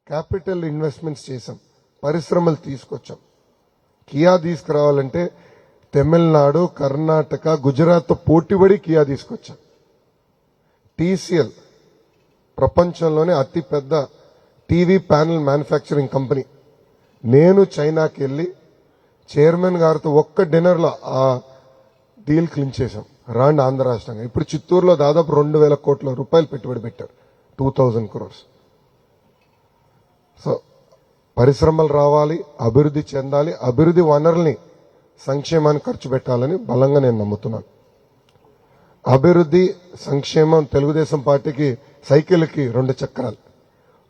Capital investments చేశాం, పరిశ్రమలు తీసుకొచ్చాం. కియా తీసుకురావాలంటే తమిళనాడు, కర్ణాటక, గుజరాత్తో పోటీపడి కియా తీసుకొచ్చాం. టీసీఎల్ ప్రపంచంలోనే అతిపెద్ద టీవీ ప్యానెల్ మ్యానుఫ్యాక్చరింగ్ కంపెనీ. నేను చైనాకి వెళ్ళి చైర్మన్ గారితో ఒక్క డిన్నర్లో ఆ డీల్ క్లించ్ చేశాం. రాండ్ ఆంధ్ర రాష్ట్రంగా ఇప్పుడు చిత్తూరులో దాదాపు 2,000 కోట్ల రూపాయలు పెట్టుబడి పెట్టారు, 2,000 crores. సో పరిశ్రమలు రావాలి, అభివృద్ధి చెందాలి, అభివృద్ధి వనరుల్ని సంక్షేమాన్ని ఖర్చు పెట్టాలని బలంగా నేను నమ్ముతున్నాను. అభివృద్ధి సంక్షేమం తెలుగుదేశం పార్టీకి సైకిల్కి 2 చక్రాలు,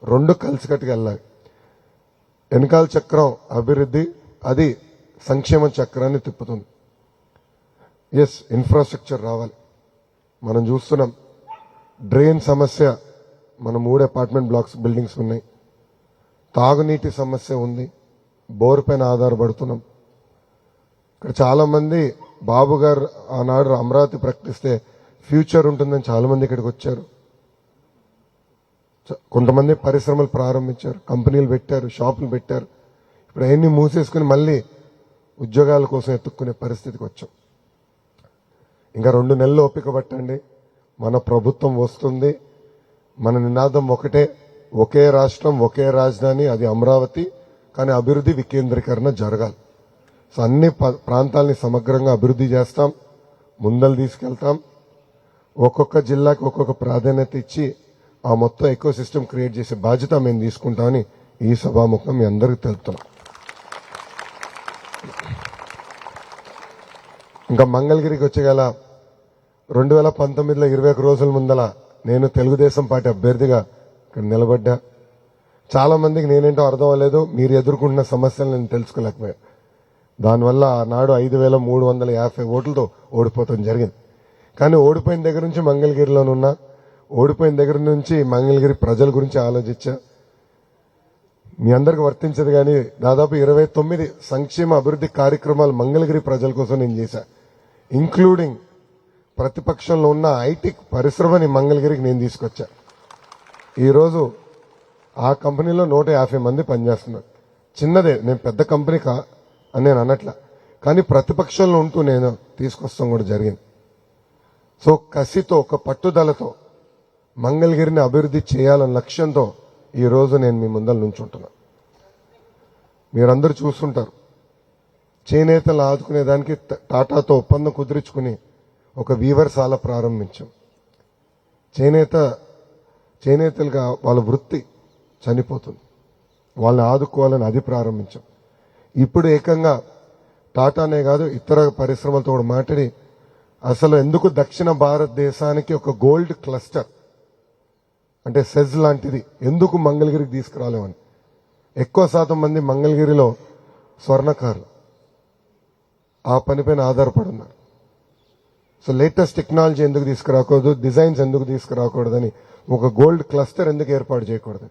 2 కలిసికట్టుగా వెళ్ళాలి. వెనకాల చక్రం అభివృద్ధి, అది సంక్షేమ చక్రాన్ని తిప్పుతుంది. ఎస్, ఇన్ఫ్రాస్ట్రక్చర్ రావాలి. మనం చూస్తున్నాం డ్రైన్ సమస్య, మన 3 అపార్ట్మెంట్ బ్లాక్స్ బిల్డింగ్స్ ఉన్నాయి. తాగునీటి సమస్య ఉంది, బోర్ పైన ఆధారపడుతున్నాం. ఇక్కడ చాలా మంది బాబు గారు ఆనాడు అమరావతి ప్రకటిస్తే ఫ్యూచర్ ఉంటుందని చాలా మంది ఇక్కడికి వచ్చారు. కొంతమంది పరిశ్రమలు ప్రారంభించారు, కంపెనీలు పెట్టారు, షాపులు పెట్టారు. ఇప్పుడు అవన్నీ మూసేసుకుని మళ్ళీ ఉద్యోగాల కోసం ఎత్తుక్కునే పరిస్థితికి వచ్చాం. ఇంకా 2 నెలలు ఓపిక పట్టండి, మన ప్రభుత్వం వస్తుంది. మన నినాదం ఒకటే, ఒకే రాష్ట్రం, ఒకే రాజధాని, అది అమరావతి. కానీ అభివృద్ధి వికేంద్రీకరణ జరగాలి. సో అన్ని ప్రాంతాలని సమగ్రంగా అభివృద్ధి చేస్తాం, ముందలు తీసుకెళ్తాం. ఒక్కొక్క జిల్లాకి ఒక్కొక్క ప్రాధాన్యత ఇచ్చి ఆ మొత్తం ఎకో సిస్టమ్ క్రియేట్ చేసే బాధ్యత మేము తీసుకుంటామని ఈ సభాముఖం మీ అందరికీ తెలుపుతున్నాం. ఇంకా మంగళగిరికి వచ్చేగల 2019లో 21 రోజుల ముందల నేను తెలుగుదేశం పార్టీ అభ్యర్థిగా ఇక్కడ నిలబడ్డా. చాలా మందికి నేనేంటో అర్థం అవ్వలేదు, మీరు ఎదుర్కొంటున్న సమస్యలు నేను తెలుసుకోలేకపోయా. దానివల్ల ఆనాడు 5,350 ఓట్లతో ఓడిపోవడం జరిగింది. కానీ ఓడిపోయిన దగ్గర నుంచి మంగళగిరిలోనున్నా, ఓడిపోయిన దగ్గర నుంచి మంగళగిరి ప్రజల గురించి ఆలోచించా. మీ అందరికి వర్తించదు కానీ దాదాపు 29 సంక్షేమ అభివృద్ధి కార్యక్రమాలు మంగళగిరి ప్రజల కోసం నేను చేశా. ఇంక్లూడింగ్ ప్రతిపక్షంలో ఉన్న ఐటీ పరిశ్రమని మంగళగిరికి నేను తీసుకొచ్చా. ఈరోజు ఆ కంపెనీలో 150 మంది పనిచేస్తున్నారు. చిన్నదే, నేను పెద్ద కంపెనీ అని నేను అనట్లా, కానీ ప్రతిపక్షంలో ఉంటూ నేను తీసుకొస్తాం కూడా జరిగింది. సో కసితో, ఒక పట్టుదలతో మంగళగిరిని అభివృద్ధి చేయాలన్న లక్ష్యంతో ఈరోజు నేను మీ ముందర నుంచుంటున్నా. మీరందరూ చూస్తుంటారు, చేనేతలు ఆదుకునేదానికి టాటాతో ఒప్పందం కుదుర్చుకుని ఒక వీవర్శాల ప్రారంభించాం. చేనేతలుగా వాళ్ళ వృత్తి చనిపోతుంది, వాళ్ళని ఆదుకోవాలని అది ప్రారంభించాం. ఇప్పుడు ఏకంగా టాటానే కాదు, ఇతర పరిశ్రమలతో కూడా మాట్లాడి అసలు ఎందుకు దక్షిణ భారతదేశానికి ఒక గోల్డ్ క్లస్టర్ అంటే సెజ్ లాంటిది ఎందుకు మంగళగిరికి తీసుకురాలేమని. ఎక్కువ శాతం మంది మంగళగిరిలో స్వర్ణకారులు ఆ పనిపైన ఆధారపడి ఉన్నారు. సో లేటెస్ట్ టెక్నాలజీ ఎందుకు తీసుకురాకూడదు, డిజైన్స్ ఎందుకు తీసుకురాకూడదని, ఒక గోల్డ్ క్లస్టర్ ఎందుకు ఏర్పాటు చేయకూడదు.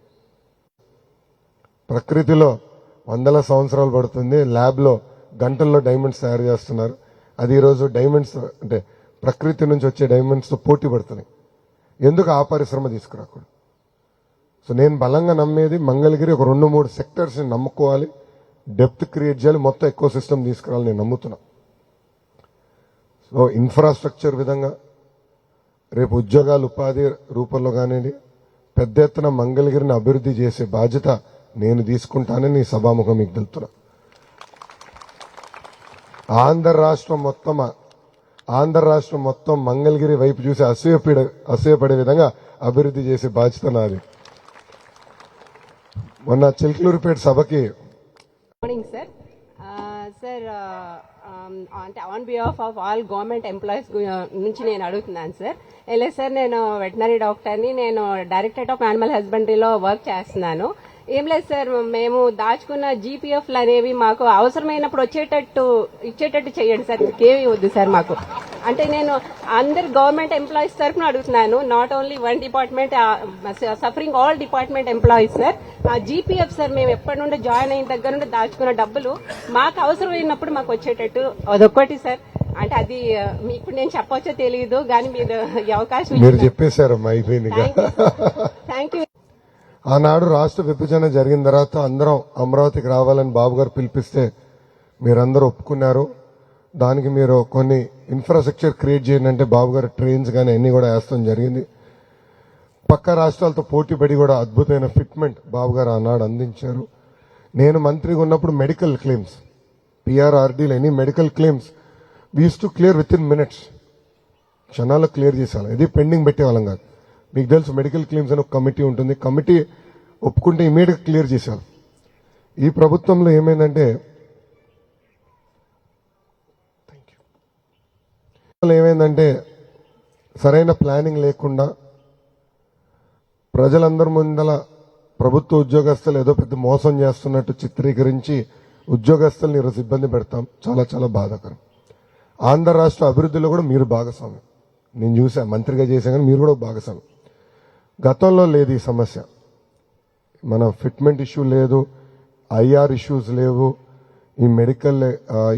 ప్రకృతిలో 100 సంవత్సరాలు పడుతుంది, ల్యాబ్లో గంటల్లో డైమండ్స్ తయారు చేస్తున్నారు. అది ఈరోజు డైమండ్స్ అంటే ప్రకృతి నుంచి వచ్చే డైమండ్స్తో పోటీ పడుతున్నాయి. ఎందుకు ఆ పరిశ్రమ తీసుకురాకూడదు. సో నేను బలంగా నమ్మేది మంగళగిరి ఒక 2-3 సెక్టర్స్ని నమ్ముకోవాలి, డెప్త్ క్రియేట్ చేయాలి, మొత్తం ఎకో సిస్టమ్ తీసుకురావాలి నేను నమ్ముతున్నా. సో ఇన్ఫ్రాస్ట్రక్చర్ విధంగా రేపు ఉద్యోగాలు ఉపాధి రూపంలో కానివ్వండి, పెద్ద ఎత్తున మంగళగిరిని అభివృద్ధి చేసే బాధ్యత నేను తీసుకుంటానని సభాముఖం మీకు తెలుపుతున్నా. ఆంధ్ర రాష్ట్రం మొత్తం మంగళగిరి వైపు చూసి అసూయపడే విధంగా అభివృద్ధి చేసే బాధ్యత నాది. మొన్న చిలకలూరుపేట సభకి మార్నింగ్ సార్ అంటే on behalf of all government employees నుంచి నేను అడుగుతున్నాను సార్. ఎలా సార్, నేను వెటనరీ డాక్టర్ని, నేను డైరెక్టరేట్ ఆఫ్ యానిమల్ హస్బెండరీలో వర్క్ చేస్తున్నాను. ఏం లేదు సార్, మేము దాచుకున్న జీపీఎఫ్లు అనేవి మాకు అవసరమైనప్పుడు ఇచ్చేటట్టు చేయండి సార్, ఇంకేమీ వద్దు సార్ మాకు. అంటే నేను అందరు గవర్నమెంట్ ఎంప్లాయీస్ తరఫున అడుగుతున్నాను, not only one department, suffering all department employees sir. ఆ జీపీఎఫ్ సార్, మేము ఎప్పటి నుండి జాయిన్ అయిన దగ్గర నుండి దాచుకున్న డబ్బులు మాకు అవసరమైనప్పుడు మాకు వచ్చేటట్టు అదొక్కటి సార్. అంటే అది మీకు నేను చెప్పవచ్చో తెలియదు, కానీ మీరు ఈ అవకాశం చెప్పేశారమ్మా, అయిపోయింది. Thank you. ఆనాడు రాష్ట్ర విభజన జరిగిన తర్వాత అందరం అమరావతికి రావాలని బాబు గారు పిలిపిస్తే మీరందరూ ఒప్పుకున్నారు. దానికి మీరు కొన్ని ఇన్ఫ్రాస్ట్రక్చర్ క్రియేట్ చేయండి అంటే బాబు గారు ట్రైన్స్ కానీ అన్ని కూడా వేస్తాం జరిగింది. పక్క రాష్ట్రాలతో పోటీపడి కూడా అద్భుతమైన ఫిట్మెంట్ బాబు గారు ఆనాడు అందించారు. నేను మంత్రిగా ఉన్నప్పుడు మెడికల్ క్లెయిమ్స్, పిఆర్ఆర్డీలు any medical claims we use to clear within minutes, క్షణాల్లో క్లియర్ చేసేవాళ్ళం. ఇది పెండింగ్ పెట్టేవాళ్ళం కాదు. మీకు తెలుసు మెడికల్ క్లెయిమ్స్ అని ఒక కమిటీ ఉంటుంది, కమిటీ ఒప్పుకుంటే ఇమీడియట్ క్లియర్ చేసేవాళ్ళం. ఈ ప్రభుత్వంలో ఏమైందంటే సరైన ప్లానింగ్ లేకుండా ప్రజలందరి ముందల ప్రభుత్వ ఉద్యోగస్తులు ఏదో పెద్ద మోసం చేస్తున్నట్టు చిత్రీకరించి ఉద్యోగస్తుల్ని ఈరోజు ఇబ్బంది పెడతాం. చాలా చాలా బాధాకరం. ఆంధ్ర రాష్ట్ర అభివృద్ధిలో కూడా మీరు భాగస్వామి. నేను చూసా, మంత్రిగా చేశా, కానీ మీరు కూడా భాగస్వామి. గతంలో లేదు ఈ సమస్య. మన ఫిట్మెంట్ ఇష్యూ లేదు, ఐఆర్ ఇష్యూస్ లేవు, ఈ మెడికల్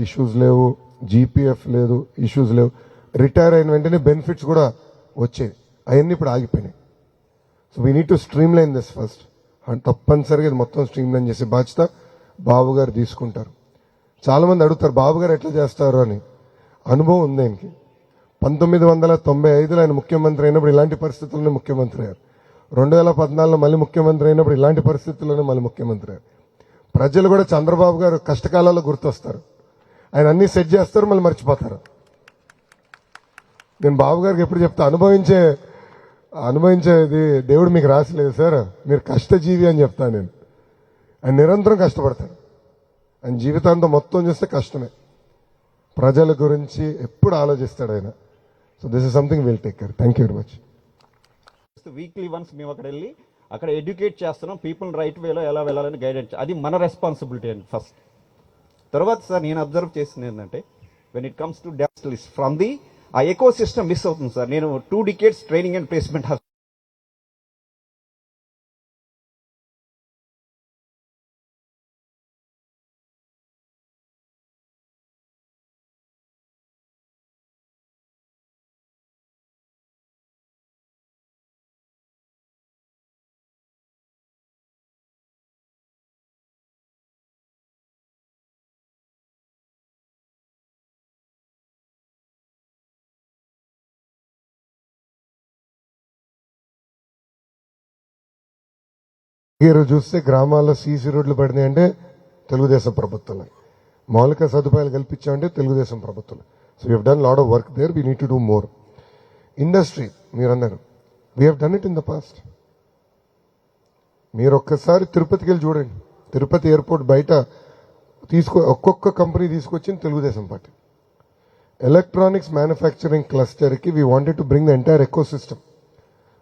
ఇష్యూస్ లేవు, జీపీఎఫ్ లేదు, ఇష్యూస్ లేవు. రిటైర్ అయిన వెంటనే బెనిఫిట్స్ కూడా వచ్చేవి, అవన్నీ ఇప్పుడు ఆగిపోయినాయి. So we need to stream line this first. And తప్పనిసరిగా ఇది మొత్తం స్ట్రీమ్ లైన్ చేసే బాధ్యత బాబు గారు తీసుకుంటారు. చాలా మంది అడుగుతారు బాబు గారు ఎట్లా చేస్తారు అని. అనుభవం ఉంది ఆయనకి. 1995లో ఆయన ముఖ్యమంత్రి అయినప్పుడు ఇలాంటి పరిస్థితుల్లోనే ముఖ్యమంత్రి అయ్యారు. 2014లో మళ్ళీ ముఖ్యమంత్రి అయినప్పుడు ఇలాంటి పరిస్థితుల్లోనే మళ్ళీ ముఖ్యమంత్రి అయ్యారు. ప్రజలు కూడా చంద్రబాబు గారు కష్టకాలాల్లో గుర్తొస్తారు. ఆయన అన్ని సెట్ చేస్తారు, మళ్ళీ మర్చిపోతారు. నేను బాబు గారికి ఎప్పుడు చెప్తా, అనుభవించేది దేవుడు మీకు రాసలేదు సార్, మీరు కష్టజీవి అని చెప్తాను నేను. ఆయన నిరంతరం కష్టపడతాడు. ఆయన జీవితాంతం మొత్తం చూస్తే కష్టమే. ప్రజల గురించి ఎప్పుడు ఆలోచిస్తాడు ఆయన. So this is something will take care. Thank you very much. Weekly once మేము అక్కడ వెళ్ళి అక్కడ ఎడ్యుకేట్ చేస్తున్నాం, పీపుల్ రైట్ వేలో ఎలా వెళ్ళాలని గైడెన్స్. అది మన రెస్పాన్సిబిలిటీ అండి ఫస్ట్. తర్వాత సార్ నేను అబ్జర్వ్ చేసింది ఏంటంటే when it comes to doctors from the ఆ ఎకో సిస్టమ్ మిస్ అవుతుంది సార్. నేను 2 decades ట్రైనింగ్ అండ్ ప్లేస్మెంట్ ఈరోజు చూస్తే గ్రామాల్లో సీసీ రోడ్లు పడినాయంటే తెలుగుదేశం ప్రభుత్వం. మౌలిక సదుపాయాలు కల్పించామంటే తెలుగుదేశం ప్రభుత్వం. So we have done lot of work there. We need to do more. Industry మీరన్నారు, we have done it in the past. మీరు ఒక్కసారి తిరుపతికి వెళ్ళి చూడండి. తిరుపతి ఎయిర్పోర్ట్ బయట ఒక్కొక్క కంపెనీ తీసుకొచ్చింది తెలుగుదేశం పార్టీ. ఎలక్ట్రానిక్స్ మ్యానుఫ్యాక్చరింగ్ క్లస్టర్కి we wanted to bring the entire ecosystem.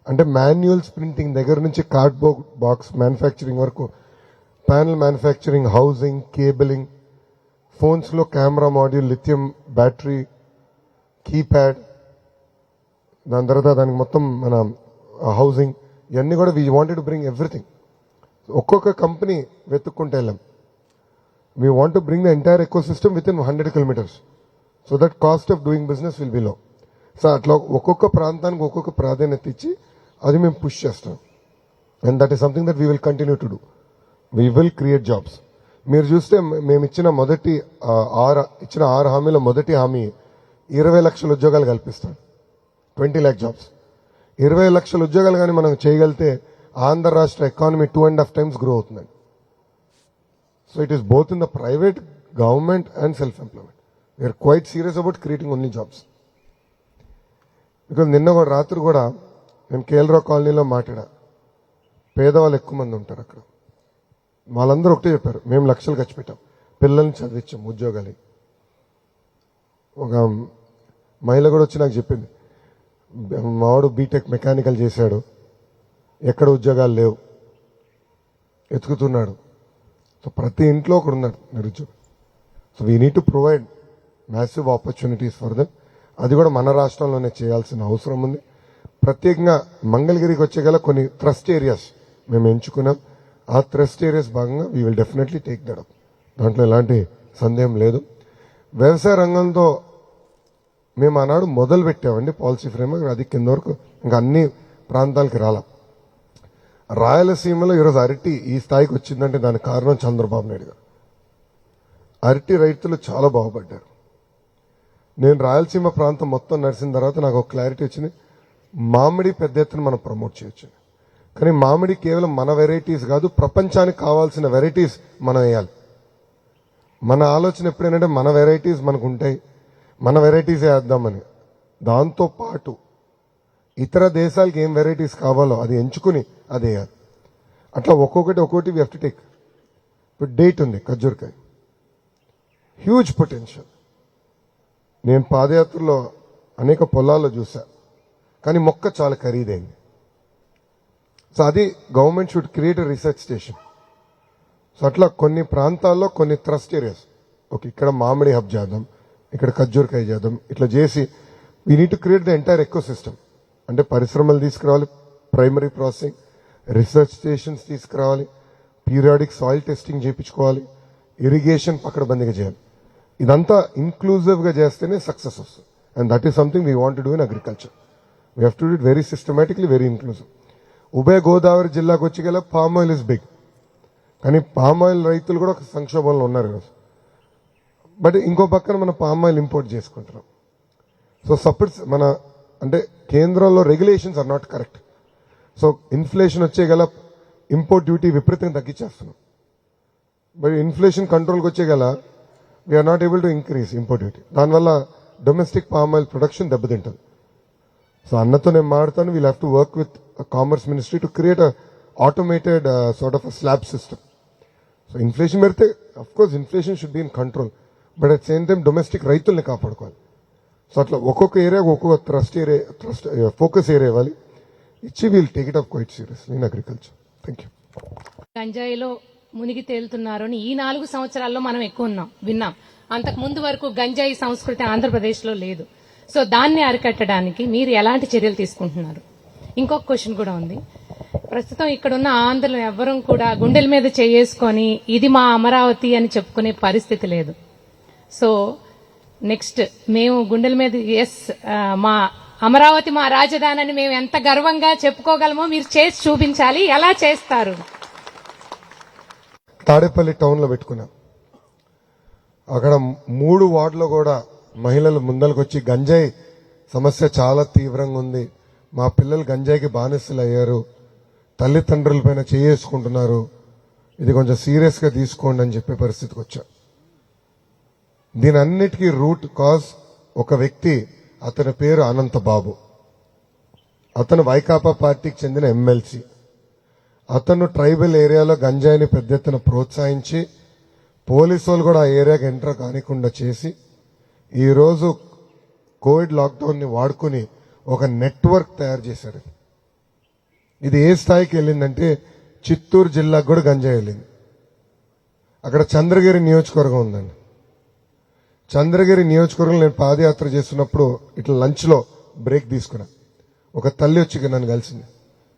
అంటే మాన్యువల్స్ ప్రింటింగ్ దగ్గర నుంచి కార్డ్బోర్డ్ బాక్స్ మ్యానుఫ్యాక్చరింగ్ వరకు, ప్యానల్ మ్యానుఫ్యాక్చరింగ్, హౌసింగ్, కేబులింగ్, ఫోన్స్లో camera module, lithium battery, keypad, దాని తర్వాత దానికి మొత్తం మన హౌసింగ్, ఇవన్నీ కూడా we wanted to bring everything. ఒక్కొక్క కంపెనీ వెతుక్కుంటే వెళ్ళాం. We want to bring the entire ecosystem within 100 kilometers so that cost of doing business will be లో. సో అట్లా ఒక్కొక్క ప్రాంతానికి ఒక్కొక్క ప్రాధాన్యత ఇచ్చి అది మేము పుష్ చేస్తాం. And that is something that we will continue to do. We will create jobs. మీరు చూస్తే మేము ఇచ్చిన 6 హామీలో మొదటి హామీ 20 లక్షల ఉద్యోగాలు కల్పిస్తాం. 20 lakh jobs. 20 లక్షల ఉద్యోగాలు కానీ మనం చేయగలిగితే ఆంధ్ర రాష్ట్ర ఎకానమీ 2.5 times గ్రో అవుతుందండి. So it is both in the private, government and self employment. We are quite serious about creating only jobs. Because నిన్న కూడా రాత్రి కూడా నేను కేఎల్రావు కాలనీలో మాట్లాడా. పేదవాళ్ళు ఎక్కువ మంది ఉంటారు అక్కడ. వాళ్ళందరూ ఒకటే చెప్పారు, మేము లక్షలు ఖర్చు పెట్టాం, పిల్లల్ని చదివించాం ఉద్యోగాలు. ఒక మహిళ కూడా వచ్చి నాకు చెప్పింది, మావాడు బీటెక్ మెకానికల్ చేశాడు, ఎక్కడ ఉద్యోగాలు లేవు, ఎతుకుతున్నాడు. సో ప్రతి ఇంట్లో ఒకడు ఉన్నాడు నిరుద్యోగం. So we need to provide massive opportunities for them. అది కూడా మన రాష్ట్రంలోనే చేయాల్సిన అవసరం ఉంది. ప్రత్యేకంగా మంగళగిరికి వచ్చే గల కొన్ని థ్రస్ట్ ఏరియాస్ మేము ఎంచుకున్నాం. ఆ థ్రస్ట్ ఏరియాస్ భాగంగా we will definitely take that up. దాంట్లో ఎలాంటి సందేహం లేదు. వ్యవసాయ రంగంతో మేము ఆనాడు మొదలు పెట్టామండి పాలసీ ఫ్రేమ్వర్క్. అది కింద వరకు ఇంకా అన్ని ప్రాంతాలకి రాలా. రాయలసీమలో ఈరోజు అరటి ఈ స్థాయికి వచ్చిందంటే దానికి కారణం చంద్రబాబు నాయుడు గారు. అరటి రైతులు చాలా బాగుపడ్డారు. నేను రాయలసీమ ప్రాంతం మొత్తం నడిచిన తర్వాత నాకు ఒక క్లారిటీ వచ్చింది, మామిడి పెద్ద ఎత్తున మనం ప్రమోట్ చేయొచ్చు. కానీ మామిడి కేవలం మన వెరైటీస్ కాదు, ప్రపంచానికి కావాల్సిన వెరైటీస్ మనం వేయాలి. మన ఆలోచన ఎప్పుడేంటంటే మన వెరైటీస్ మనకు ఉంటాయి, మన వెరైటీస్ వేద్దామని. దాంతో పాటు ఇతర దేశాలకు ఏం వెరైటీస్ కావాలో అది ఎంచుకుని అది వేయాలి. అట్లా ఒక్కొక్కటి వి హావ్ టు టేక్. ఇప్పుడు డేట్ ఉంది, ఖర్జూరకాయ హ్యూజ్ పొటెన్షియల్. నేను పాదయాత్రలో అనేక పొలాల్లో చూసా, కానీ మొక్క చాలా ఖరీదైంది. సో అది government should create research station. So అట్లా కొన్ని ప్రాంతాల్లో కొన్ని థ్రస్ట్ ఏరియాస్, ఓకే ఇక్కడ మామిడి హబ్ చేద్దాం, ఇక్కడ ఖర్జూరకాయ చేద్దాం, ఇట్లా చేసి we need to create the entire ecosystem. అంటే పరిశ్రమలు తీసుకురావాలి, ప్రైమరీ ప్రాసెసింగ్, రీసెర్చ్ స్టేషన్స్ తీసుకురావాలి, పీరియాడిక్ సాయిల్ టెస్టింగ్ చేయించుకోవాలి, ఇరిగేషన్ పకడ్బందీగా చేయాలి. ఇదంతా ఇన్క్లూజివ్గా చేస్తేనే సక్సెస్ వస్తుంది. And that is something we want to do in agriculture. We have to do it very systematically, very inclusive. ఉభయ గోదావరి జిల్లాకు వచ్చి గల పామ్ ఆయిల్ ఇస్ బిగ్, కానీ పామ్ ఆయిల్ రైతులు కూడా ఒక సంక్షోభంలో ఉన్నారు ఈరోజు. బట్ ఇంకో పక్కన మనం పామ్ ఆయిల్ ఇంపోర్ట్ చేసుకుంటున్నాం. సో సపోర్ట్స్ మన అంటే కేంద్రంలో regulations are not correct. So inflation వచ్చే గల ఇంపోర్ట్ డ్యూటీ విపరీతంగా తగ్గించేస్తున్నాం. బట్ ఇన్ఫ్లేషన్ కంట్రోల్కి వచ్చే గల we are not able to increase import duty. దానివల్ల డొమెస్టిక్ పామ్ ఆయిల్ ప్రొడక్షన్ దెబ్బతింటుంది. సో అన్నతో నేను మాట్లాడతాను, we'll have to work with commerce ministry to create a automated sort of a slab system. So inflation పెడితే of course inflation should be in control, but at same time domestic రైతుల్ని కాపాడుకోవాలి. So అట్లా ఒక్కొక్క area ఒక్కొక్క trust focus area ఇవ్వాలి, ఇచ్చి we'll take it up quite seriously in agriculture. Thank you. గంజాయిలో మునిగి తేలుతున్నారు అని ఈ 4 సంవత్సరాల్లో మనం ఎక్కువ విన్నాం. అంతకు ముందు వరకు గంజాయి సంస్కృతి ఆంధ్రప్రదేశ్ లో లేదు. సో దాన్ని అరికట్టడానికి మీరు ఎలాంటి చర్యలు తీసుకుంటున్నారు? ఇంకొక క్వశ్చన్ కూడా ఉంది. ప్రస్తుతం ఇక్కడున్న ఆంధ్రులు ఎవ్వరూ కూడా గుండెల మీద చేసుకొని ఇది మా అమరావతి అని చెప్పుకునే పరిస్థితి లేదు. సో నెక్స్ట్ మేము గుండెల మీద మా అమరావతి మా రాజధాని అని మేము ఎంత గర్వంగా చెప్పుకోగలమో మీరు చేసి చూపించాలి. ఎలా చేస్తారు? తాడేపల్లి టౌన్ లో పెట్టుకున్నాం. అక్కడ 3 వార్డులో కూడా మహిళలు ముందరకు వచ్చి గంజాయి సమస్య చాలా తీవ్రంగా ఉంది, మా పిల్లలు గంజాయికి బానిసలు అయ్యారు, తల్లిదండ్రుల పైన చేసుకుంటున్నారు, ఇది కొంచెం సీరియస్ గా తీసుకోండి అని చెప్పే పరిస్థితికి వచ్చా. దీని అన్నిటికీ రూట్ కాజ్ ఒక వ్యక్తి, అతని పేరు అనంత బాబు. అతను వైకాపా పార్టీకి చెందిన ఎమ్మెల్సీ. అతను ట్రైబల్ ఏరియాలో గంజాయిని పెద్ద ఎత్తున ప్రోత్సహించి పోలీసు వాళ్ళు కూడా ఆ ఏరియాకి ఎంటర్ కానికుండా చేసి ఈరోజు కోవిడ్ లాక్డౌన్ ని వాడుకుని ఒక నెట్వర్క్ తయారు చేశాడు. ఇది ఏ స్థాయికి వెళ్ళిందంటే చిత్తూరు జిల్లాకు కూడా గంజాయి వెళ్ళింది. అక్కడ చంద్రగిరి నియోజకవర్గం ఉందండి. చంద్రగిరి నియోజకవర్గంలో నేను పాదయాత్ర చేస్తున్నప్పుడు ఇట్లా లంచ్ లో బ్రేక్ తీసుకున్నా. ఒక తల్లి వచ్చి నన్ను కలిసింది.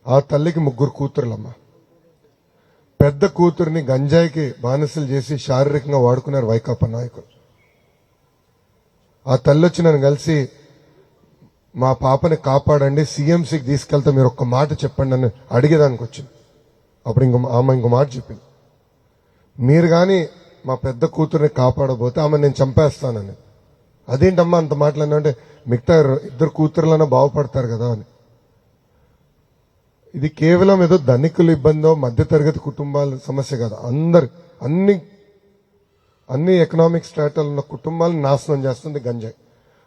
ఆ తల్లికి 3 కూతురులమ్మ. పెద్ద కూతురిని గంజాయికి బానిసలు చేసి శారీరకంగా వాడుకున్నారు వైకాపా నాయకులు. ఆ తల్లి వచ్చి నన్ను కలిసి మా పాపని కాపాడండి, సీఎంసీకి తీసుకెళ్తే మీరు ఒక్క మాట చెప్పండి అని అడిగేదానికి వచ్చింది. అప్పుడు ఆమె ఇంకో మాట చెప్పింది, మీరు కానీ మా పెద్ద కూతుర్ని కాపాడబోతే ఆమె నేను చంపేస్తానని. అదేంటమ్మా అంత మాట్లాడినా, మిగతా 2 కూతురులన్నా బాగుపడతారు కదా అని. ఇది కేవలం ఏదో ధనికుల ఇబ్బందో మధ్యతరగతి కుటుంబాల సమస్య కాదు. అన్ని ఎకనామిక్ స్ట్రాటాలు ఉన్న కుటుంబాలను నాశనం చేస్తుంది గంజాయి.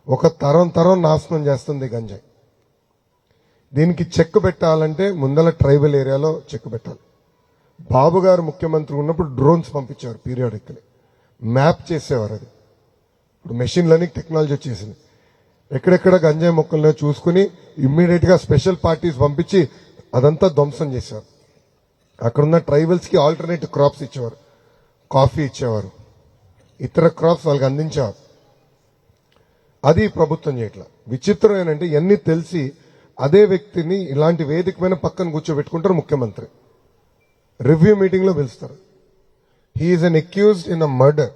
ఒక తరం నాశనం చేస్తుంది గంజాయి. దీనికి చెక్ పెట్టాలంటే ముందల ట్రైబల్ ఏరియాలో చెక్ పెట్టాలి. బాబు గారు ముఖ్యమంత్రి ఉన్నప్పుడు డ్రోన్స్ పంపించారు, పీరియాడికలీ మ్యాప్ చేసేవారు. అది ఇప్పుడు మెషిన్ లెర్నింగ్ టెక్నాలజీ వచ్చేసింది. ఎక్కడెక్కడ గంజాయి మొక్కలను చూసుకుని ఇమ్మీడియట్ గా స్పెషల్ పార్టీస్ పంపించి అదంతా ధ్వంసం చేశారు. అక్కడున్న ట్రైబల్స్ కి ఆల్టర్నేటివ్ క్రాప్స్ ఇచ్చేవారు, కాఫీ ఇచ్చేవారు, ఇతర క్రాప్స్ వాళ్ళకి అందించారు. అది ప్రభుత్వం చేయట్లా. విచిత్రం ఏంటంటే ఇవన్నీ తెలిసి అదే వ్యక్తిని ఇలాంటి వేదిక పైన పక్కన కూర్చోబెట్టుకుంటారు ముఖ్యమంత్రి. రివ్యూ మీటింగ్ లో పిలుస్తారు. He is an accused in a murder.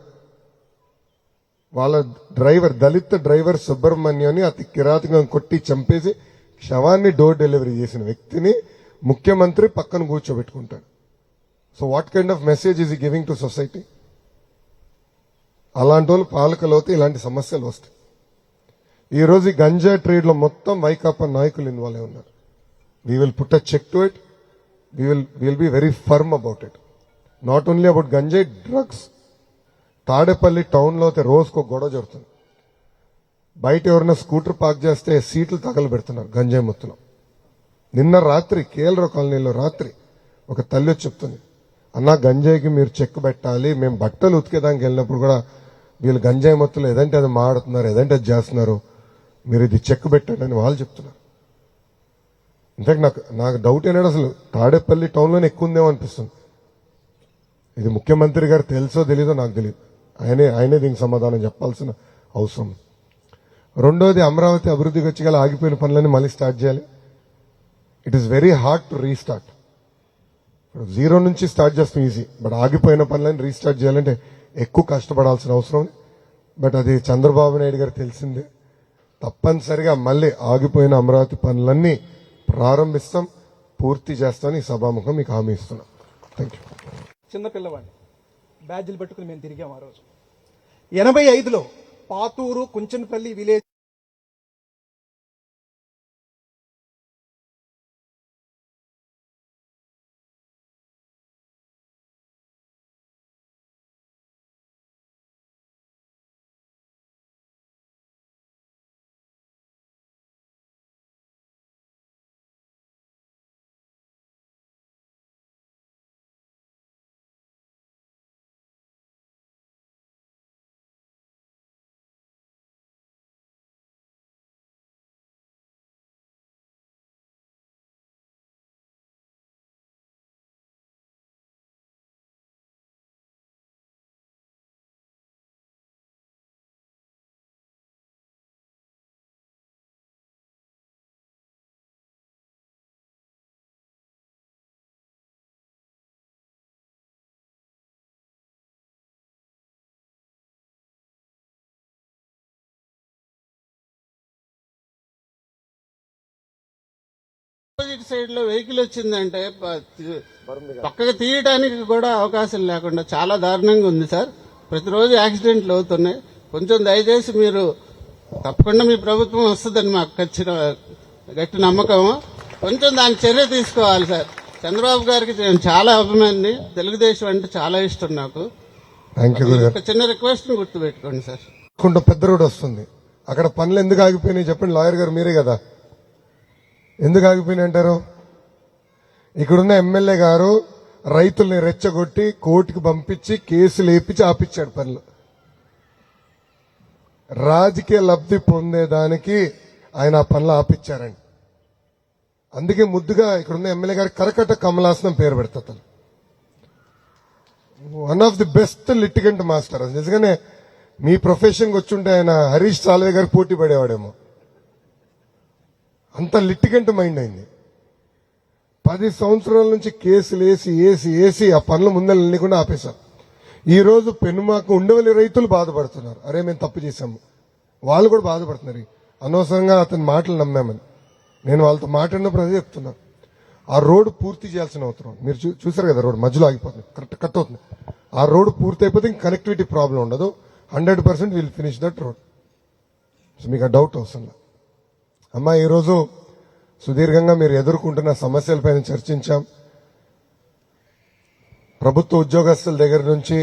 వాళ్ళ డ్రైవర్, దళిత డ్రైవర్ సుబ్రహ్మణ్యాన్ని అతి కిరాతకంగా కొట్టి చంపేసి శవాన్ని డోర్ డెలివరీ చేసిన వ్యక్తిని ముఖ్యమంత్రి పక్కన కూర్చోబెట్టుకుంటాడు. So what kind of message is he giving to society? అలాంటి వాళ్ళు పాలకులు అవుతే ఇలాంటి సమస్యలు వస్తాయి. ఈ రోజు ఈ గంజా ట్రేడ్ లో మొత్తం వైకాపా నాయకులు ఇన్వాల్వ్ అయి ఉన్నారు. We will put a check to it. Will be very firm about it. Not only about ganja, drugs. Tadepalli town లో అయితే రోజుకో గొడవ జరుగుతుంది. బయట ఎవరైనా స్కూటర్ పార్క్ చేస్తే సీట్లు తగలబెడుతున్నారు గంజాయి మొత్తులో. నిన్న రాత్రి కేఎల్రావు కాలనీలో రాత్రి ఒక తల్లి వచ్చి చెప్తుంది, అన్నా గంజాయికి మీరు చెక్ పెట్టాలి, మేము బట్టలు ఉతికేదానికి వెళ్ళినప్పుడు కూడా వీళ్ళు గంజాయి మొత్తులు ఏదంటే అది మాడుతున్నారు, ఏదంటే అది చేస్తున్నారు, మీరు ఇది చెక్ పెట్టండి అని వాళ్ళు చెప్తున్నారు. ఇంతకు నాకు డౌట్ ఏంటంటే అసలు తాడేపల్లి టౌన్లోనే ఎక్కువ ఉందేమో అనిపిస్తుంది. ఇది ముఖ్యమంత్రి గారు తెలుసో తెలీదో నాకు తెలియదు. ఆయనే దీనికి సమాధానం చెప్పాల్సిన అవసరం. రెండోది, అమరావతి అభివృద్ధికి వచ్చి గల ఆగిపోయిన పనులన్నీ మళ్ళీ స్టార్ట్ చేయాలి. It is very hard to restart. Zero నుంచి స్టార్ట్ చేస్తాం ఈజీ, బట్ ఆగిపోయిన పనులను రీస్టార్ట్ చేయాలంటే ఎక్కువ కష్టపడాల్సిన అవసరం. బట్ అది చంద్రబాబు నాయుడు గారు తెలిసిందే. తప్పనిసరిగా మళ్ళీ ఆగిపోయిన అమరావతి పనులన్నీ ప్రారంభిస్తాం, పూర్తి చేస్తామని ఈ సభాముఖం మీకు హామీ ఇస్తున్నాం. Thank you. చిన్నపిల్లవాడిని బ్యాడ్జీలు పట్టుకుని మేము తిరిగాం ఆ రోజు. 85లో Paturu Kunchanapalli village opposite side లో వెహికల్ వచ్చిందంటే పక్కకు తీయడానికి కూడా అవకాశం లేకుండా చాలా దారుణంగా ఉంది సార్. ప్రతిరోజు యాక్సిడెంట్లు అవుతున్నాయి. కొంచెం దయచేసి మీరు తప్పకుండా మీ ప్రభుత్వం వస్తుందని మాకు గట్టి నమ్మకం. కొంచెం దాని చర్య తీసుకోవాలి సార్. చంద్రబాబు గారికి నేను చాలా అభిమాని, తెలుగుదేశం అంటే చాలా ఇష్టం నాకు. ఒక చిన్న రిక్వెస్ట్ గుర్తుపెట్టుకోండి సార్. పెద్ద రోడ్ వస్తుంది, అక్కడ పనులు ఎందుకు ఆగిపోయినాయి చెప్పండి. లాయర్ గారు మీరే కదా, ఎందుకు ఆగిపోయినాయి అంటారు? ఇక్కడున్న ఎమ్మెల్యే గారు రైతుల్ని రెచ్చగొట్టి కోర్టుకు పంపించి కేసులు వేపించి ఆపిచ్చాడు పనులు. రాజకీయ లబ్ధి పొందేదానికి ఆయన ఆ పనులు ఆపిచ్చారండి. అందుకే ముద్దుగా ఇక్కడున్న ఎమ్మెల్యే గారి కరకట్ట కమలాసనం పేరు పెడతాను. One of the best litigant master. నిజంగానే మీ ప్రొఫెషన్కి వచ్చుంటే ఆయన హరీష్ సాల్వే గారికి పోటీ పడేవాడేమో, అంత లిటిగెంట్ మైండ్ అయింది. 10 సంవత్సరాల నుంచి కేసులు వేసి ఆ పనులు ముందరలేకుండా ఆపేశారు. ఈ రోజు పెనుమాకు ఉండవల్లి రైతులు బాధపడుతున్నారు. అరే మేము తప్పు చేశాము, వాళ్ళు కూడా బాధపడుతున్నారు. అనవసరంగా అతని మాటలు నమ్మామని నేను వాళ్ళతో మాట్లాడినప్పుడు అదే చెప్తున్నా. ఆ రోడ్డు పూర్తి చేయాల్సిన అవసరం. మీరు చూసారు కదా, రోడ్డు మధ్యలో ఆగిపోతుంది, కరెక్ట్ కట్ అవుతుంది. ఆ రోడ్డు పూర్తి అయిపోతే ఇంక కనెక్టివిటీ ప్రాబ్లం ఉండదు. 100% will finish that road. So మీకు ఆ డౌట్ అవసరం. అమ్మా, ఈరోజు సుదీర్ఘంగా మీరు ఎదుర్కొంటున్న సమస్యలపైన చర్చించాం. ప్రభుత్వ ఉద్యోగస్తుల దగ్గర నుంచి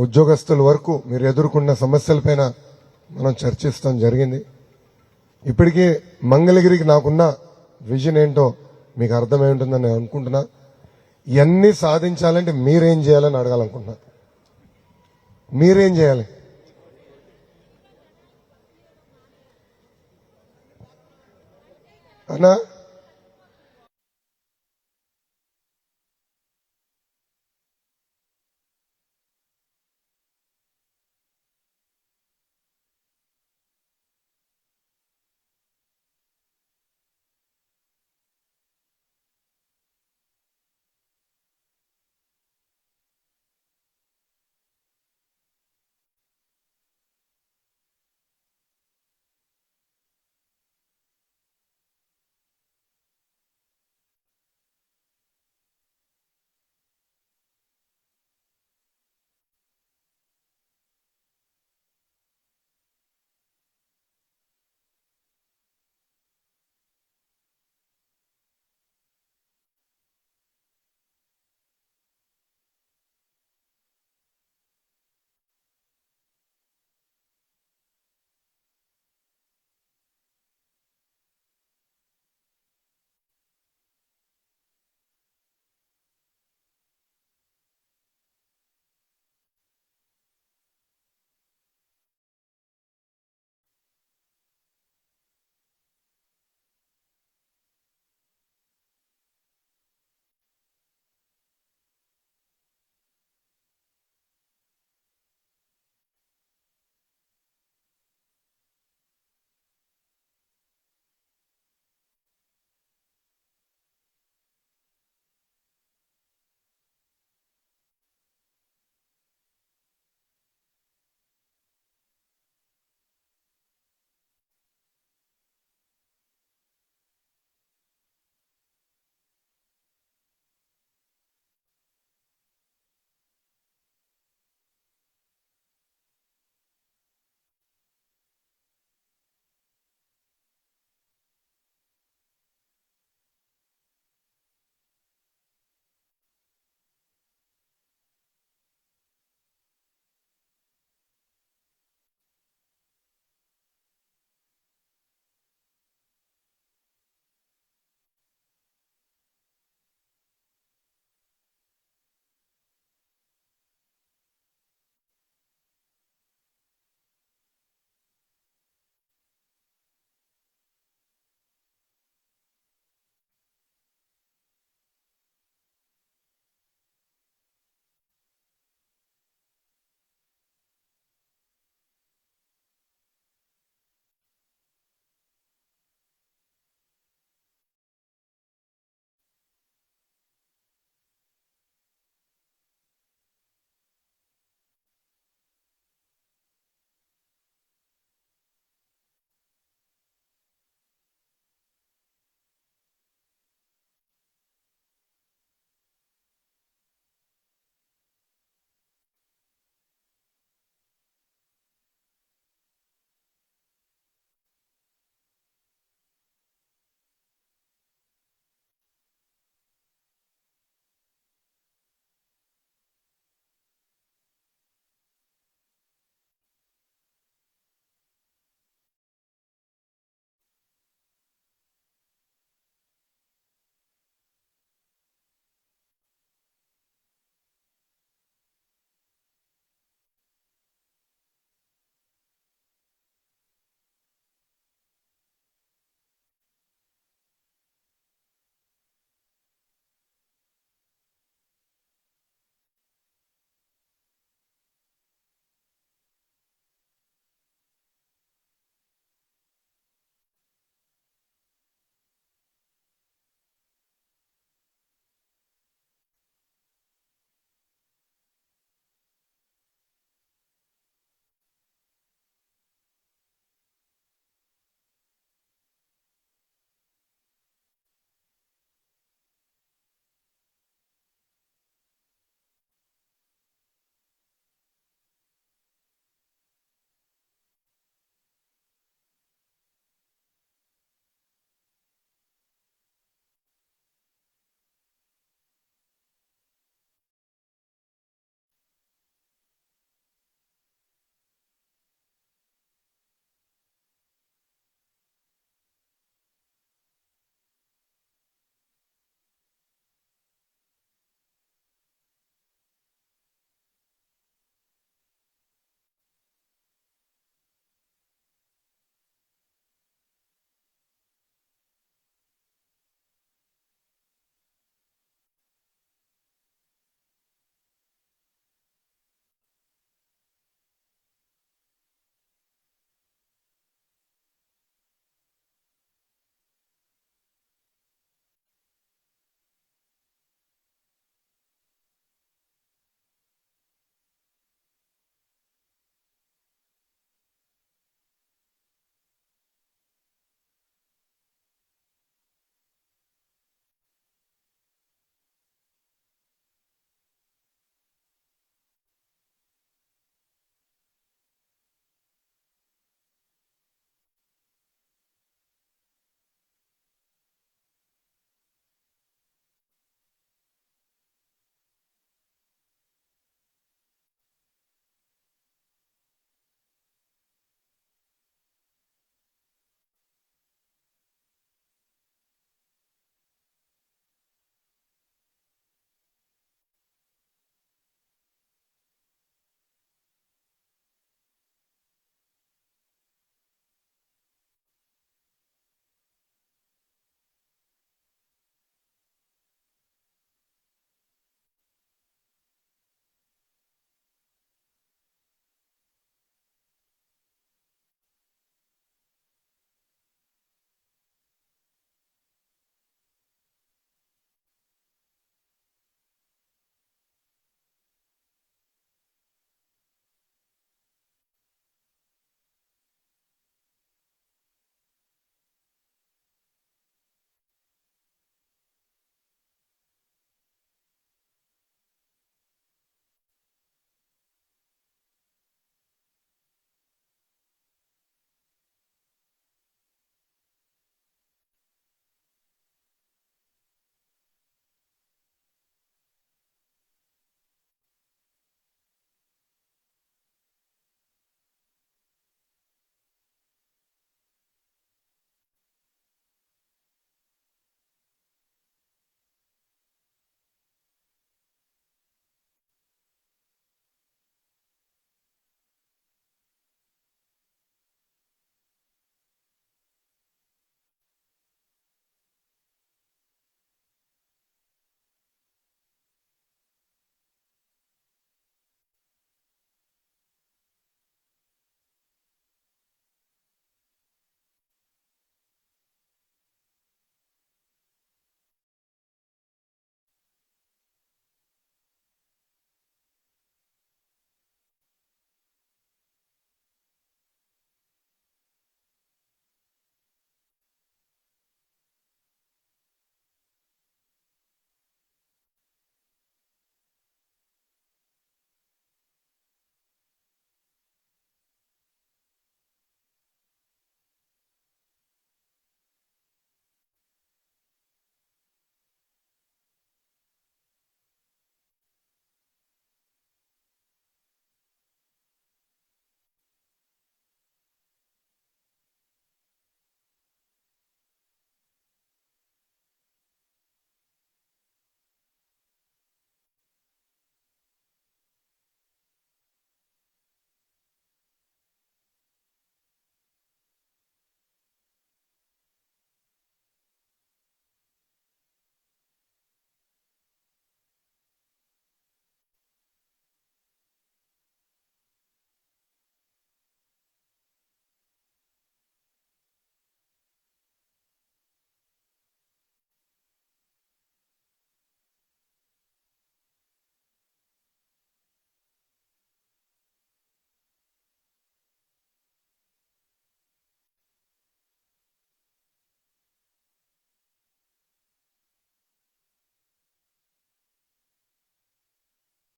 ఉద్యోగస్తుల వరకు మీరు ఎదుర్కొన్న సమస్యలపైన మనం చర్చిస్తాం జరిగింది. ఇప్పటికీ మంగళగిరికి నాకున్న విజన్ ఏంటో మీకు అర్థమై ఉంటుందని నేను అనుకుంటున్నా. ఇవన్నీ సాధించాలంటే మీరేం చేయాలని అడగాలనుకుంటున్నా. మీరేం చేయాలి? అన్నా